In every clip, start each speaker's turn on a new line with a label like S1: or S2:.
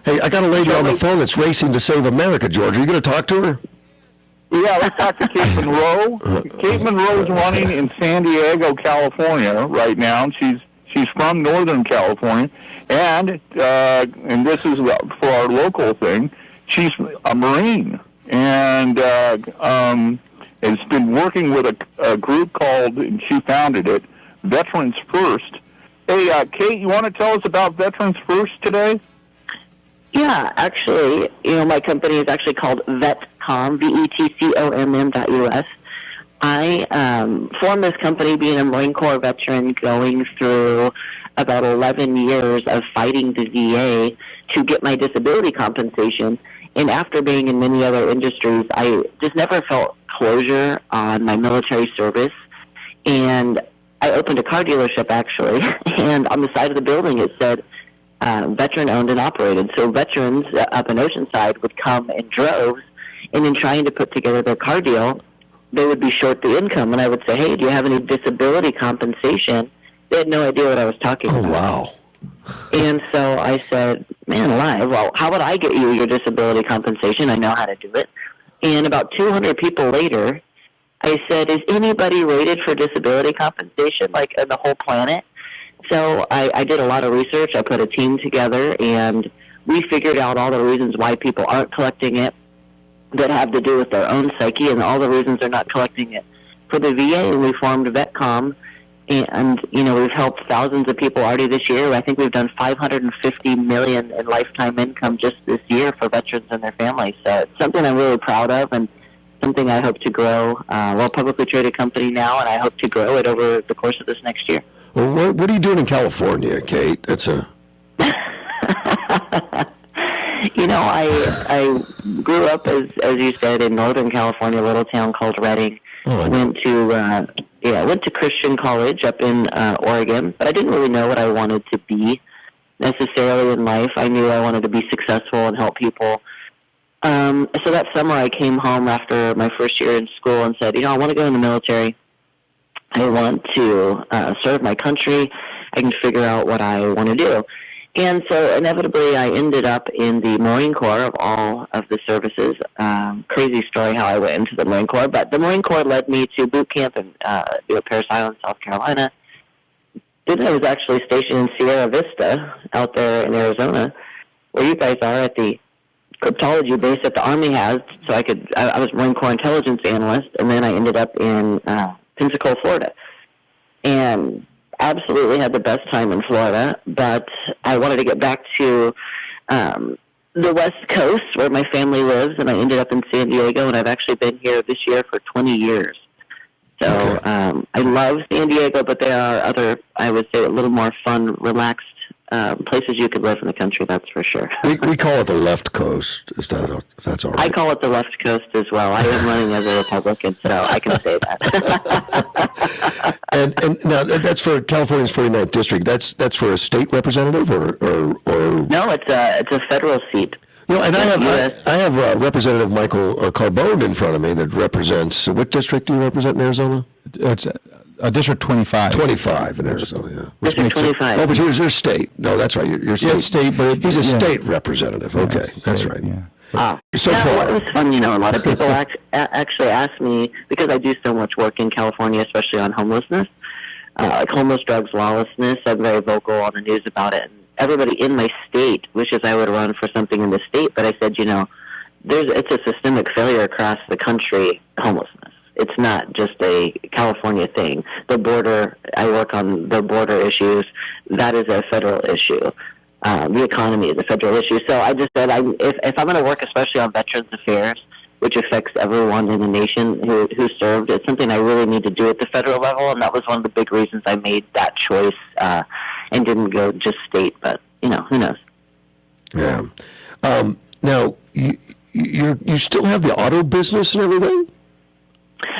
S1: Hey, I got a lady on the phone that's racing to save America, George. Are you going to talk to her?
S2: Yeah, let's talk to Kate Monroe. Kate Monroe is running in San Diego, California right now. She's from Northern California, and this is for our local thing. She's a Marine, and has been working with a group called, and she founded it, Veterans First. Hey, Kate, you want to tell us about Veterans First today?
S3: Yeah, actually, my company is actually called VETCOMM, VETCOMM.US. I formed this company being a Marine Corps veteran going through about 11 years of fighting the VA to get my disability compensation. And after being in many other industries, I just never felt closure on my military service. And I opened a car dealership, actually, and on the side of the building it said, veteran owned and operated. So veterans up in Oceanside would come in droves, and in trying to put together their car deal, they would be short the income. And I would say, hey, do you have any disability compensation? They had no idea what I was talking about.
S1: Oh, wow.
S3: And so I said, man alive, well, how about I get you your disability compensation? I know how to do it. And about 200 people later, I said, is anybody rated for disability compensation, like in the whole planet? So I did a lot of research. I put a team together, and we figured out all the reasons why people aren't collecting it that have to do with their own psyche, and all the reasons they're not collecting it for the VA. And we formed VETCOMM, and we've helped thousands of people already this year. I think we've done $550 million in lifetime income just this year for veterans and their families. So it's something I'm really proud of, and something I hope to grow. We're a publicly traded company now, and I hope to grow it over the course of this next year.
S1: Well, what are you doing in California, Kate? That's a...
S3: I grew up, as you said, in Northern California, a little town called Redding. Went to Christian college up in Oregon, but I didn't really know what I wanted to be necessarily in life. I knew I wanted to be successful and help people. So that summer I came home after my first year in school and said, I want to go in the military. I want to serve my country. I can figure out what I want to do. And so inevitably I ended up in the Marine Corps of all of the services. Crazy story how I went into the Marine Corps, but the Marine Corps led me to boot camp in Parris Island, South Carolina. Then I was actually stationed in Sierra Vista out there in Arizona, where you guys are at the cryptology base that the Army has. So I was Marine Corps intelligence analyst, and then I ended up in Pensacola, Florida. And absolutely had the best time in Florida, but I wanted to get back to the West Coast where my family lives, and I ended up in San Diego, and I've actually been here this year for 20 years. So I love San Diego, but there are other, I would say, a little more fun, relaxed places you could live in the country, that's for sure.
S1: we call it the left coast, if that's all right.
S3: I call it the left coast as well. I am running as a Republican, so I can say that.
S1: and now that's for California's 49th district. That's for a state representative or
S3: No, it's a federal seat.
S1: And I have Representative Michael Carbone in front of me that represents, what district do you represent in Arizona?
S4: It's District 25.
S1: 25 in Arizona, yeah.
S3: District 25.
S1: Oh, but you're state. No, that's right. You're state.
S4: Yeah, state, but
S1: he's a state representative. Okay, that's right.
S4: Yeah.
S1: So far.
S3: It was fun, a lot of people actually ask me, because I do so much work in California, especially on homelessness, like homeless, drugs, lawlessness. I'm very vocal on the news about it. And everybody in my state wishes I would run for something in the state, but I said, it's a systemic failure across the country, homelessness. It's not just a California thing. The border, I work on the border issues. That is a federal issue. The economy is a federal issue. So I just said, if I'm going to work especially on Veterans Affairs, which affects everyone in the nation who served, it's something I really need to do at the federal level, and that was one of the big reasons I made that choice and didn't go just state, but, who knows.
S1: Yeah. Now, you still have the auto business and everything?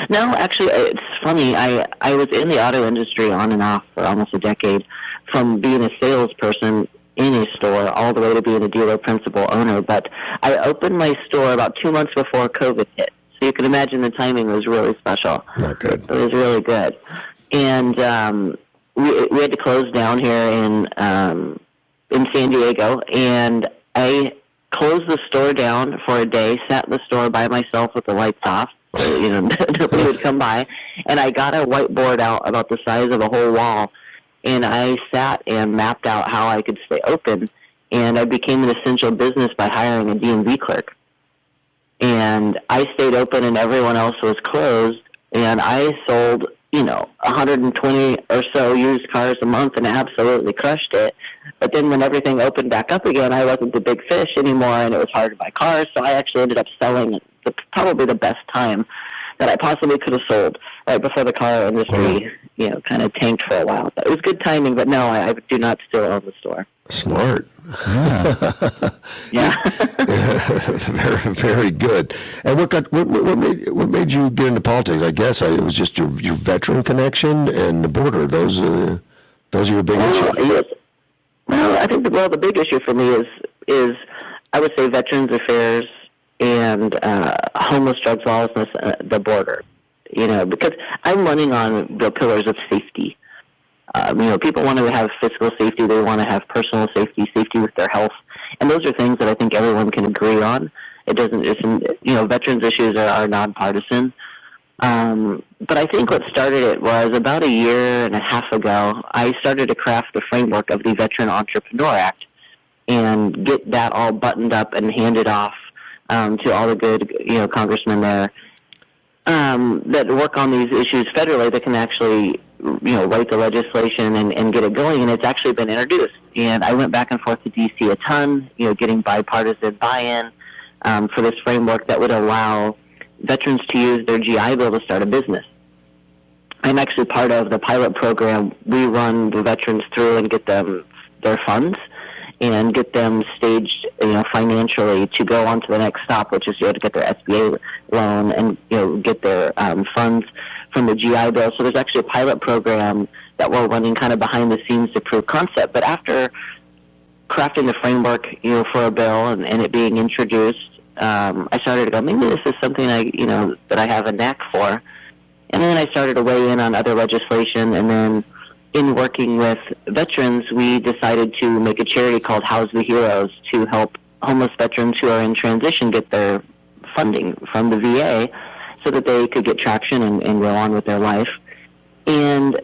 S3: No, actually, it's funny. I was in the auto industry on and off for almost a decade, from being a salesperson in a store all the way to being a dealer principal owner. But I opened my store about 2 months before COVID hit. So you can imagine the timing was really special.
S1: Not good.
S3: It was really good. And we had to close down here in San Diego, and I closed the store down for a day, sat in the store by myself with the lights off, so, nobody would come by, and I got a whiteboard out about the size of a whole wall, and I sat and mapped out how I could stay open, and I became an essential business by hiring a DMV clerk. And I stayed open and everyone else was closed, and I sold, 120 or so used cars a month and absolutely crushed it. But then when everything opened back up again, I wasn't the big fish anymore, and it was hard to buy cars, so I actually ended up selling probably the best time that I possibly could have sold right before the car industry, kind of tanked for a while. It was good timing, but no, I do not still own the store.
S1: Smart.
S3: Yeah.
S1: Very, very good. And what made you get into politics? I guess it was just your veteran connection and the border. Those are your big issues.
S3: Yes. Well, I think the big issue for me is I would say Veterans Affairs and homeless, drugs, lawlessness, the border. Because I'm running on the pillars of safety. People want to have physical safety. They want to have personal safety, safety with their health. And those are things that I think everyone can agree on. It doesn't, veterans issues are nonpartisan. But I think what started it was about a year and a half ago, I started to craft the framework of the Veteran Entrepreneur Act and get that all buttoned up and handed off to all the good, congressmen there that work on these issues federally that can actually write the legislation and get it going, and it's actually been introduced. And I went back and forth to D.C. a ton, getting bipartisan buy-in for this framework that would allow veterans to use their GI Bill to start a business. I'm actually part of the pilot program. We run the veterans through and get them their funds and get them staged, financially to go on to the next stop, which is to get their SBA loan and get their funds from the GI Bill. So there's actually a pilot program that we're running kind of behind the scenes to prove concept. But after crafting the framework, for a bill and it being introduced, I started to go, maybe this is something that I have a knack for. And then I started to weigh in on other legislation, and then in working with veterans, we decided to make a charity called House the Heroes to help homeless veterans who are in transition get their funding from the VA so that they could get traction and go on with their life. And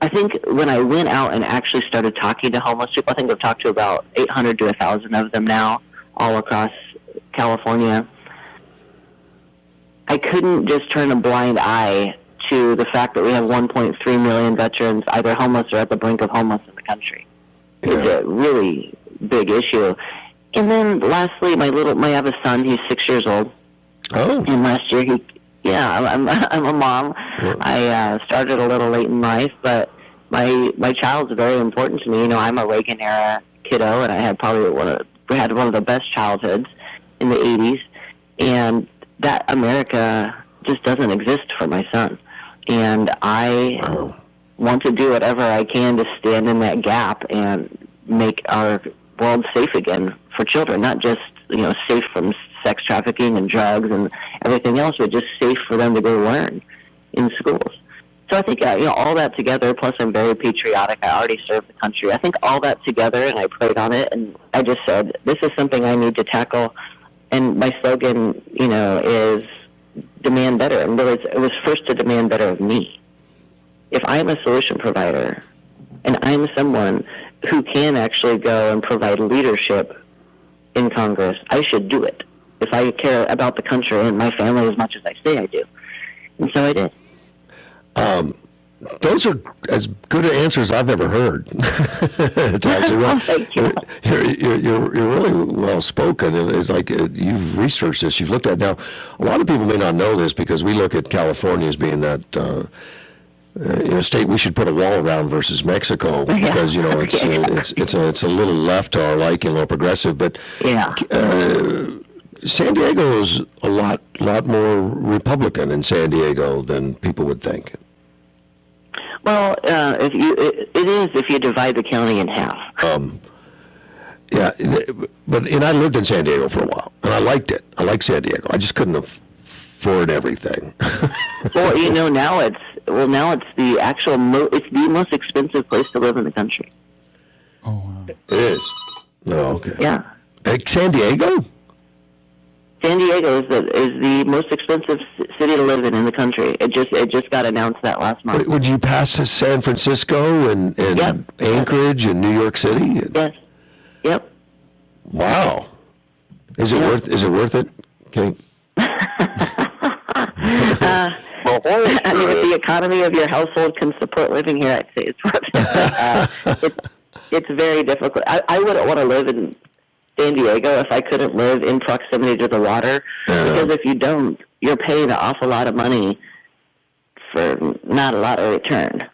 S3: I think when I went out and actually started talking to homeless people, I think I've talked to about 800 to 1,000 of them now all across California, I couldn't just turn a blind eye to the fact that we have 1.3 million veterans either homeless or at the brink of homeless in the country. Yeah. It's a really big issue. And then lastly, I have a son, he's 6 years old.
S1: Oh.
S3: And last year I'm a mom. Yeah. I started a little late in life, but my child's very important to me. I'm a Reagan era kiddo, and I had one of the best childhoods in the 80s, and that America just doesn't exist for my son. And I want to do whatever I can to stand in that gap and make our world safe again for children, not just, safe from sex trafficking and drugs and everything else, but just safe for them to go learn in schools. So I think, all that together, plus I'm very patriotic. I already served the country. I think all that together, and I prayed on it, and I just said, this is something I need to tackle. And my slogan, is demand better. And it was first to demand better of me. If I'm a solution provider and I'm someone who can actually go and provide leadership in Congress, I should do it. If I care about the country and my family as much as I say I do. And so I did.
S1: Those are as good answers I've ever heard. It's actually
S3: Thank you.
S1: You're really well spoken, and it's like you've researched this, you've looked at it. Now, a lot of people may not know this because we look at California as being that state we should put a wall around versus Mexico because it's a little left to our liking, a little progressive, but
S3: yeah.
S1: San Diego is a lot more Republican in San Diego than people would think.
S3: Well, it is if you divide the county in half.
S1: Yeah, and I lived in San Diego for a while, and I liked it. I liked San Diego. I just couldn't afford everything.
S3: Well, now it's the actual it's the most expensive place to live in the country.
S4: Oh, wow.
S1: It is. No, okay.
S3: Yeah.
S1: San Diego?
S3: San Diego is the most expensive city to live in the country. It just got announced that last month.
S1: Would you pass to San Francisco and
S3: Yep.
S1: Anchorage and New York City?
S3: Yes. Yep.
S1: Wow. Is it worth it, Kate?
S3: I mean, if the economy of your household can support living here, I'd say it's worth it. It's very difficult. I wouldn't want to live in San Diego if I couldn't live in proximity to the water, because if you don't, you're paying an awful lot of money for not a lot of return.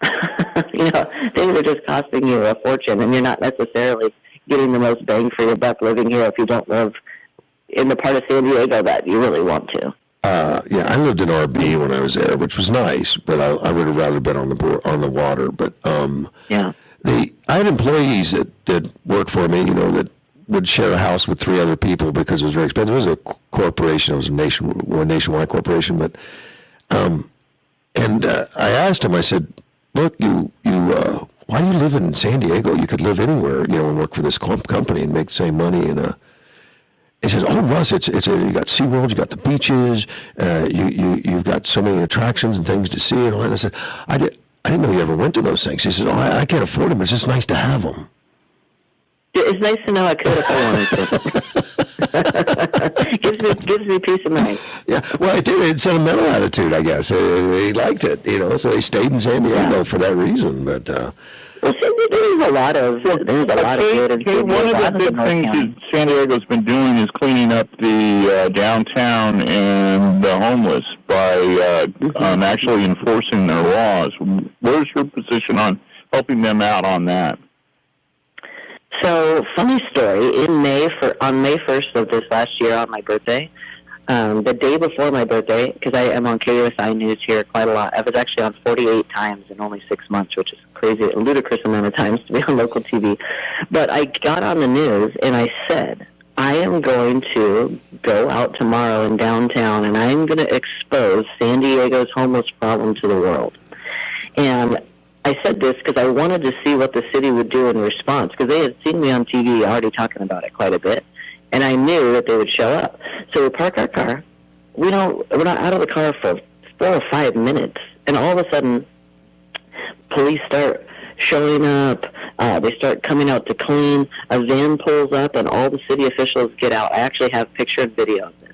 S3: Things are just costing you a fortune, and you're not necessarily getting the most bang for your buck living here if you don't live in the part of San Diego that you really want to.
S1: Yeah, I lived in RB when I was there, which was nice, but I would have rather been on the water. But
S3: yeah,
S1: I had employees that worked for me, that would share a house with 3 other people because it was very expensive. It was a corporation. It was a nationwide corporation. But I asked him. I said, "Look, you why do you live in San Diego? You could live anywhere, and work for this company and make the same money." And he says, "Oh, Russ, you got SeaWorld, you got the beaches, you've got so many attractions and things to see and all that." And I said, "I didn't know you ever went to those things." He says, "Oh, I can't afford them. It's just nice to have them."
S3: It's nice to know I could if I wanted to. gives me peace of mind.
S1: Yeah, well, it did. It's a sentimental attitude, I guess. He liked it, so they stayed in San Diego for that reason. But
S3: well, there's a lot of good in San Diego.
S2: One of the big things San Diego's been doing is cleaning up the downtown and the homeless by actually enforcing their laws. Where's your position on helping them out on that?
S3: So, funny story, on May 1st of this last year on my birthday, the day before my birthday, because I am on KUSI News here quite a lot, I was actually on 48 times in only 6 months, which is crazy, a ludicrous amount of times to be on local TV. But I got on the news and I said, I am going to go out tomorrow in downtown and I'm going to expose San Diego's homeless problem to the world. And I said this because I wanted to see what the city would do in response, because they had seen me on TV already talking about it quite a bit, and I knew that they would show up. So we park our car. We're not out of the car for 4 or 5 minutes, and all of a sudden, police start showing up. They start coming out to clean. A van pulls up, and all the city officials get out. I actually have picture and video of this.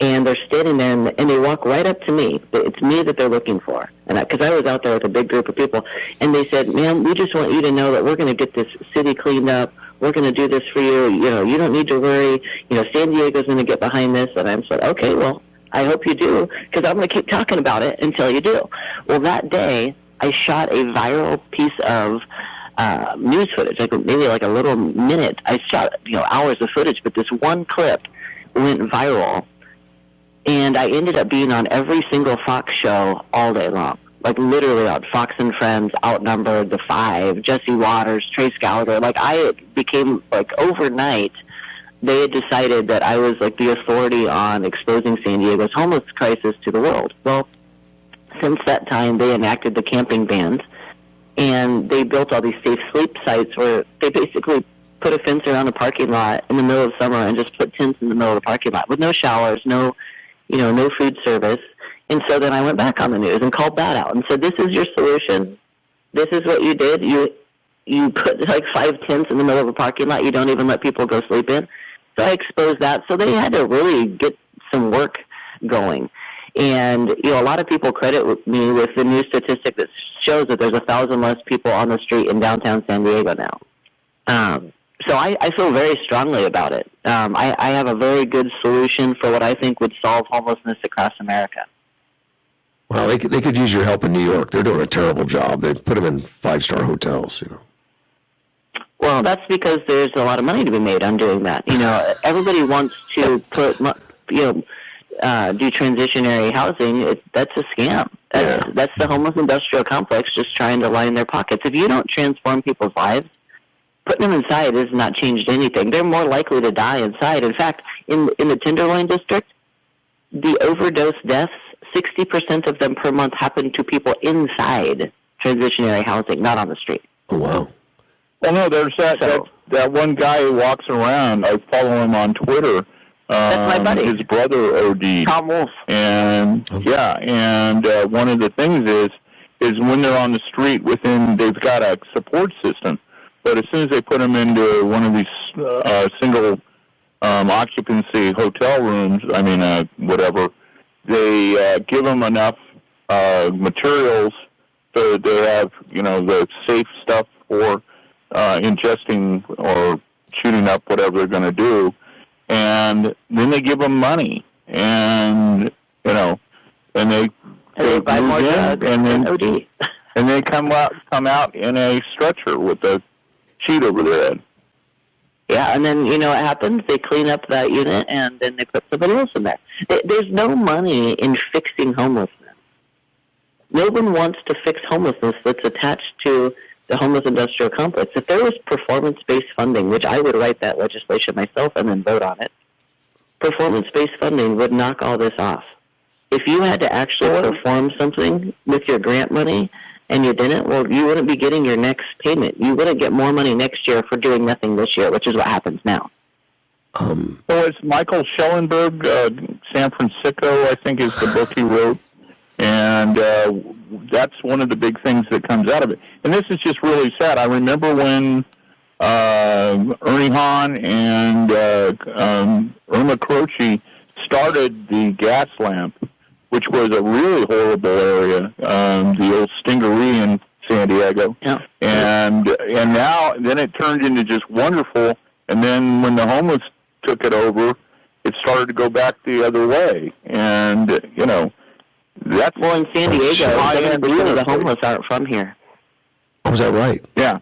S3: And they're standing there, and they walk right up to me. It's me that they're looking for. And because I was out there with a big group of people. And they said, "Ma'am, we just want you to know that we're going to get this city cleaned up. We're going to do this for you. You don't need to worry. San Diego's going to get behind this." And I said, "Okay, well, I hope you do, because I'm going to keep talking about it until you do." Well, that day, I shot a viral piece of news footage, maybe a little minute. I shot, hours of footage, but this one clip went viral. And I ended up being on every single Fox show all day long. Literally on Fox and Friends, Outnumbered, The Five, Jesse Waters, Trace Gallagher. I became, overnight, they had decided that I was, the authority on exposing San Diego's homeless crisis to the world. Well, since that time, they enacted the camping bans, and they built all these safe sleep sites where they basically put a fence around the parking lot in the middle of summer and just put tents in the middle of the parking lot with no showers, no food service. And so then I went back on the news and called that out and said, "This is your solution. This is what you did. You put 5 tents in the middle of a parking lot. You don't even let people go sleep in." So I exposed that. So they had to really get some work going. And, a lot of people credit me with the new statistic that shows that there's 1,000 less people on the street in downtown San Diego now. So I feel very strongly about it. I have a very good solution for what I think would solve homelessness across America.
S1: Well, they could use your help in New York. They're doing a terrible job. They put them in 5-star hotels,
S3: Well, that's because there's a lot of money to be made on doing that. Everybody wants to put, do transitionary housing. That's a scam. That's the homeless industrial complex just trying to line their pockets. If you don't transform people's lives, putting them inside has not changed anything. They're more likely to die inside. In fact, in the Tenderloin district, the overdose deaths, 60% of them per month happen to people inside transitionary housing, not on the street.
S1: Oh, wow.
S2: Well, no, there's that one guy who walks around. I follow him on Twitter.
S3: That's my buddy.
S2: His brother OD'd.
S3: Tom Wolf.
S2: And one of the things is when they're on the street they've got a support system, but as soon as they put them into one of these single occupancy hotel rooms, whatever, they give them enough materials so that they have, the safe stuff for ingesting or shooting up whatever they're going to do, and then they give them money, and and they
S3: buy more drugs and OD.
S2: And they come out in a stretcher with a sheet over their head.
S3: Yeah, and then, what happens? They clean up that unit, and then they put somebody else in there. There's no money in fixing homelessness. No one wants to fix homelessness that's attached to the homeless industrial complex. If there was performance-based funding, which I would write that legislation myself and then vote on it, performance-based funding would knock all this off. If you had to actually perform something with your grant money and you didn't, well, you wouldn't be getting your next payment. You wouldn't get more money next year for doing nothing this year, which is what happens now.
S2: So it's Michael Schellenberg, San Francisco, I think is the book he wrote. And that's one of the big things that comes out of it. And this is just really sad. I remember when Ernie Hahn and Irma Croce started the gas lamp, which was a really horrible area, the old Stingaree in San Diego.
S3: Yeah.
S2: And then it turned into just wonderful. And then when the homeless took it over, it started to go back the other way. And, that's...
S3: Well, in San Diego, 70% of the homeless aren't from here.
S1: Oh, is that right?
S2: Yeah.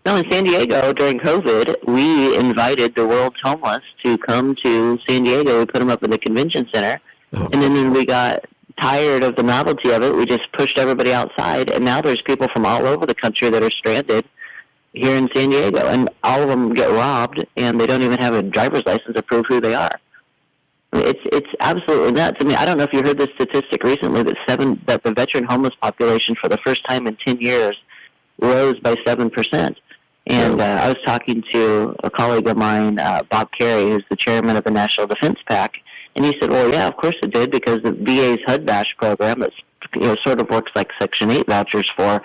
S3: No, in San Diego, during COVID, we invited the world's homeless to come to San Diego. We put them up in the convention center. And then when we got tired of the novelty of it, we just pushed everybody outside. And now there's people from all over the country that are stranded here in San Diego. And all of them get robbed, and they don't even have a driver's license to prove who they are. It's absolutely nuts. I don't know if you heard this statistic recently that the veteran homeless population for the first time in 10 years rose by 7%. And I was talking to a colleague of mine, Bob Carey, who's the chairman of the National Defense PAC, and he said, well, yeah, of course it did, because the VA's HUD Bash program, that sort of works like Section 8 vouchers for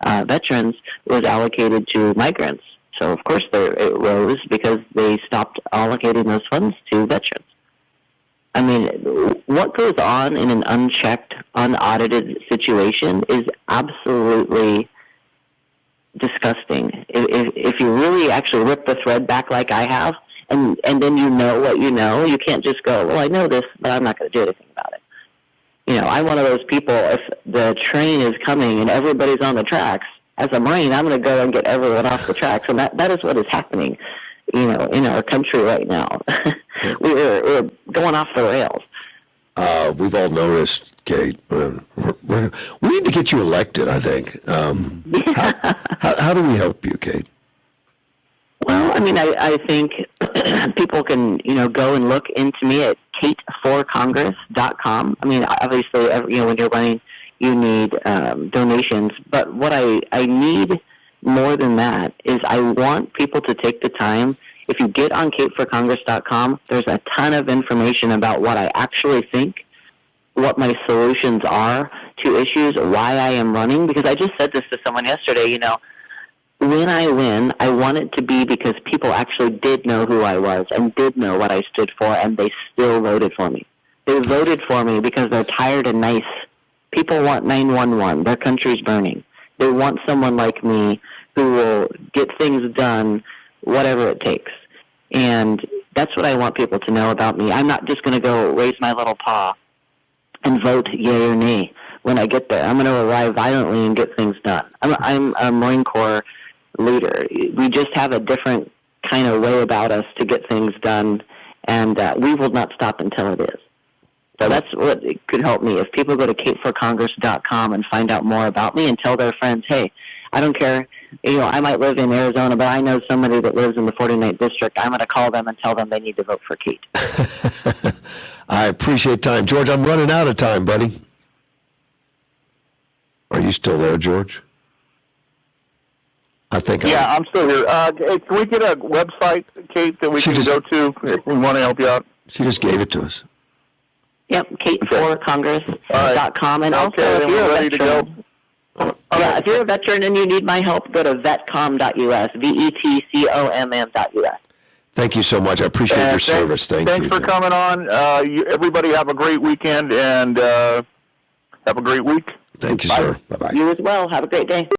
S3: veterans, was allocated to migrants. So, of course, it rose because they stopped allocating those funds to veterans. What goes on in an unchecked, unaudited situation is absolutely disgusting. If you really actually rip the thread back like I have, and then you know what you know, you can't just go, well, I know this, but I'm not going to do anything about it. I'm one of those people, if the train is coming and everybody's on the tracks, as a Marine, I'm going to go and get everyone off the tracks. And that is what is happening, in our country right now. We're going off the rails.
S1: We've all noticed, Kate. We need to get you elected, I think. How do we help you, Kate?
S3: Well, I think people can, go and look into me at kateforcongress.com. Obviously, when you're running, you need donations. But what I need more than that is I want people to take the time. If you get on kateforcongress.com, there's a ton of information about what I actually think, what my solutions are to issues, why I am running. Because I just said this to someone yesterday, when I win, I want it to be because people actually did know who I was and did know what I stood for, and they still voted for me. They voted for me because they're tired and nice. People want 911. Their country's burning. They want someone like me who will get things done, whatever it takes. And that's what I want people to know about me. I'm not just going to go raise my little paw and vote yay or nay when I get there. I'm going to arrive violently and get things done. I'm a Marine Corps leader. We just have a different kind of way about us to get things done, and we will not stop until it is. So that's what could help me. If people go to kateforcongress.com and find out more about me and tell their friends, hey, I don't care, I might live in Arizona, but I know somebody that lives in the 49th district. I'm going to call them and tell them they need to vote for Kate.
S1: I appreciate time. George, I'm running out of time, buddy. Are you still there, George? I think.
S2: Yeah, I'm still here. Hey, can we get a website, Kate, that we can go to if we want to help you out?
S1: She just gave it to us.
S3: Yep, Kate4Congress.com. And also,
S2: Okay,
S3: if you're a
S2: ready to go.
S3: veteran, if you're a veteran and you need my help, go to VETCOMM.us, VETCOMM.us.
S1: Thank you so much. I appreciate your service. Thanks
S2: for coming on. Everybody have a great weekend and have a great week.
S1: Thank you, sir. Bye-bye.
S3: You as well. Have a great day.